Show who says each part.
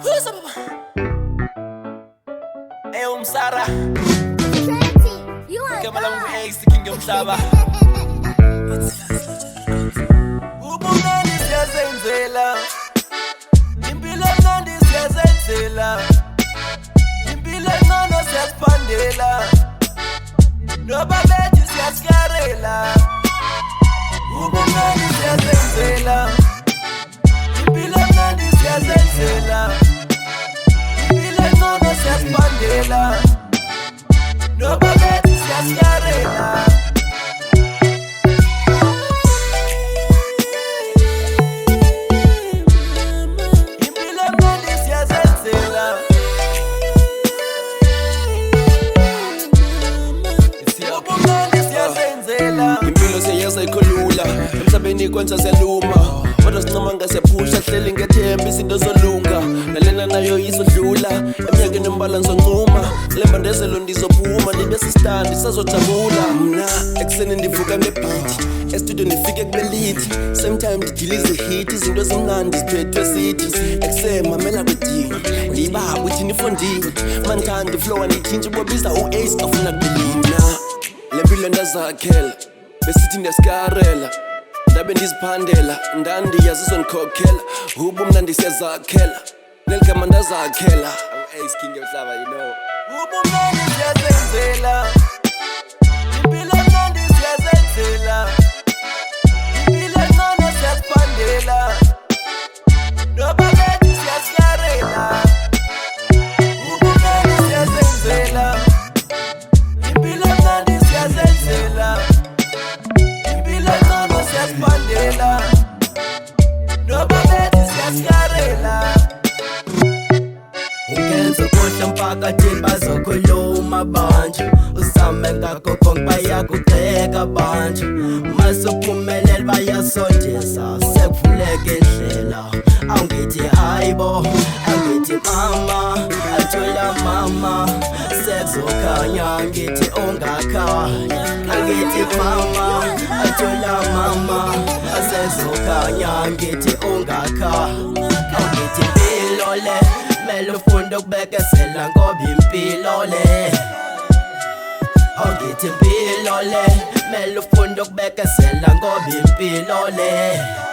Speaker 1: Who's up? Msara kama la ex king mhlaba ubunani siyazenzela impilo emnandi siyazenzela impilo engcono siyaziphandela noba bethi siyasikarela ubunani siyazenzela impilo emnandi siyazenzela impilo engcono siyaziphandela noba bethi siyasikarela impilo emnandi siyazenzela ubunani siyazenzela impilo siyayenza ikhulula emhlabeni kwenza siyaluma kodwa sincamanga siyaphusha hleli ngethemba izinto zolunga nalena nayo izodlula eminyakeni embala ngizoncuma silembandezelo ndizophuma ndibe sistandi sazojabula mna ekuseni ndivuka ngebhithi estudio ndifike kubelithi same time ndidilize hit izinto ezimnandi ziphethwe sithiekusemamela kwedinga ndiyibaba uthi nifondile manthandi flow andiyitshintshe bobiza u-ace afuna kubelina le mpilo ndazakhela besithi ndiyasikarela ndabe ndiziphandela ndandiyazi izondikhokhela ubumnandi siyazakhela neligama ndazakhela u-ace king emhlaba you know ubumnandi siyazenzela impilo emnandi siyazenzela impilo engcono siyaziphandela noba bethi siyasikarela ubumnandi siyazenzela impilo emnandi siyazenzela impilo engcono siyaziphandela noba bethi siyasikarela
Speaker 2: ungenza ukudla mphakathini bazokhuluma abantu usame ngakho konke bayakugxeka abantu masuphumelele bayasondisa sekuvuleka indlela awungithi hayibo angithi mama athola mama sekuzokhanya ngithi ungakhali angithi mama athola mama sekuzokhanya ngithi ungakhali angithi impilo le mele ufunde ukubekesela ngoba impilo le awugithi impilo le mele ufunde ukubekesela ngoba impilo le